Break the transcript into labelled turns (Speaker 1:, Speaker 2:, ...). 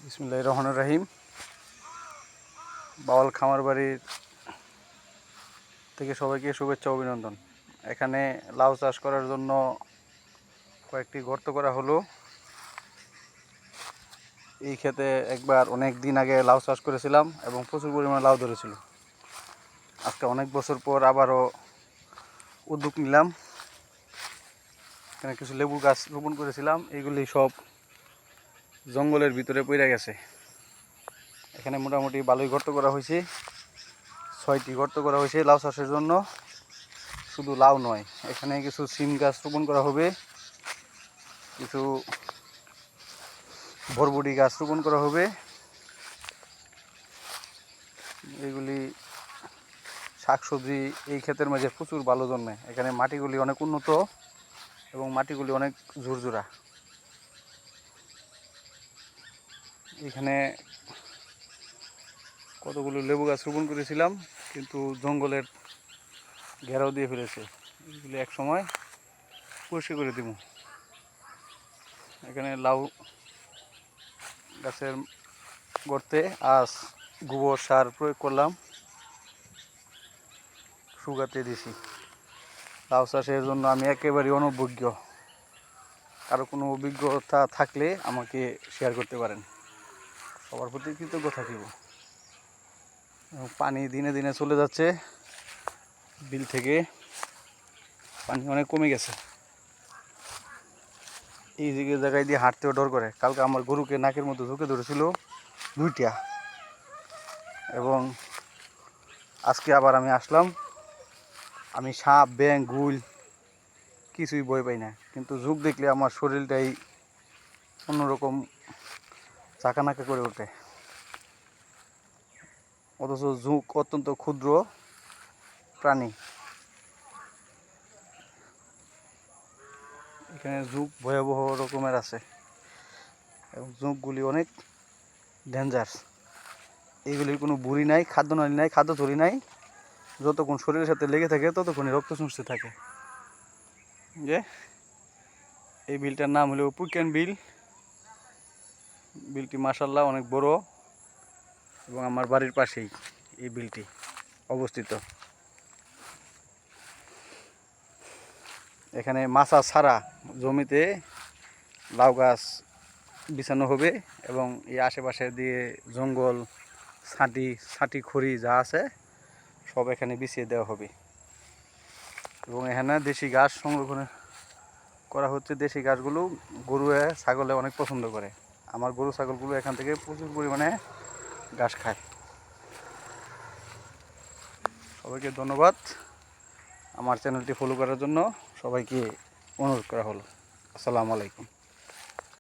Speaker 1: বিসমিল্লাহির রহমানির রহিম। বাওয়াল খামার বাড়ির থেকে সবাইকে শুভেচ্ছা অভিনন্দন। এখানে লাউ চাষ করার জন্য কয়েকটি গর্ত করা হলো। এই ক্ষেতে একবার অনেক দিন আগে লাউ চাষ করেছিলাম এবং প্রচুর পরিমাণে লাউ ধরেছিল। আজকে অনেক বছর পর আবারও উদ্যোগ নিলাম। এখানে কিছু লেবু গাছ রোপণ করেছিলাম, এগুলি সব জঙ্গলের ভিতরে পড়ে গেছে। এখানে মোটামুটি ভালোই গর্ত করা হয়েছে, 6টি গর্ত করা হয়েছে লাউ চাষের জন্য। শুধু লাউ নয়, এখানে কিছু সিম গাছ রোপণ করা হবে, কিছু বরবটি গাছ রোপণ করা হবে। এগুলি শাকসবজি এই ক্ষেতের মাঝে প্রচুর ভালো জন্মে। এখানে মাটিগুলি অনেক উন্নত এবং মাটিগুলি অনেক ঝুরঝুরা। এখানে কতগুলো লেবু গাছ রোপণ করেছিলাম, কিন্তু জঙ্গলের ঘেরাও দিয়ে ফেলেছে। এগুলি এক সময় পরিষ্কার করে দিব। এখানে লাউ গাছের গর্তে আজ গোবর সার প্রয়োগ করলাম, শুকাতে দিছি। লাউ চাষের জন্য আমি একেবারেই অনভিজ্ঞ। কারো কোনো অভিজ্ঞতা থাকলে আমাকে শেয়ার করতে পারেন, সবার প্রতি কৃতজ্ঞ থাকিব। পানি দিনে দিনে চলে যাচ্ছে, বিল থেকে পানি অনেক কমে গেছে। এই জায়গায় দিয়ে হাঁটতেও ডর করে। কালকে আমার গরুকে নাকের মধ্যে ঢুকে ধরেছিল 2টা, এবং আজকে আবার আমি আসলাম। আমি সাপ, ব্যাঙ, গুল কিছুই ভয় পাই না, কিন্তু ঝুঁক দেখলে আমার শরীরটাই অন্যরকম চাকানাকা করে ওঠে। অথচ ঝুঁক অত্যন্ত ক্ষুদ্র প্রাণী। এখানে ঝুঁক ভয়াবহ রকমের আছে এবং ঝুঁকগুলি অনেক ডেঞ্জার। এইগুলির কোনো বুড়ি নাই, খাদ্য নালী নাই, খাদ্য থলি নাই। যতক্ষণ শরীরের সাথে লেগে থাকে ততক্ষণই রক্ত চুষতে থাকে। যে এই বিলটার নাম হলো পুকেন বিল। বিলটি মাশাআল্লাহ অনেক বড় এবং আমার বাড়ির পাশেই এই বিলটি অবস্থিত। এখানে মাছা ছাড়া জমিতে লাউ গাছ বিছানো হবে এবং এই আশেপাশে দিয়ে জঙ্গল, ছাটি খড়ি যা আছে সব এখানে বিছিয়ে দেওয়া হবে। এবং এখানে দেশি ঘাস সংরক্ষণ করা হচ্ছে। দেশি ঘাসগুলো গরু ছাগলে অনেক পছন্দ করে। আমার গরু ছাগলগুলো এখান থেকে প্রচুর পরিমাণে ঘাস খায়। সবাইকে ধন্যবাদ। আমার চ্যানেলটি ফলো করার জন্য সবাইকে অনুরোধ করা হলো। আসসালামু আলাইকুম।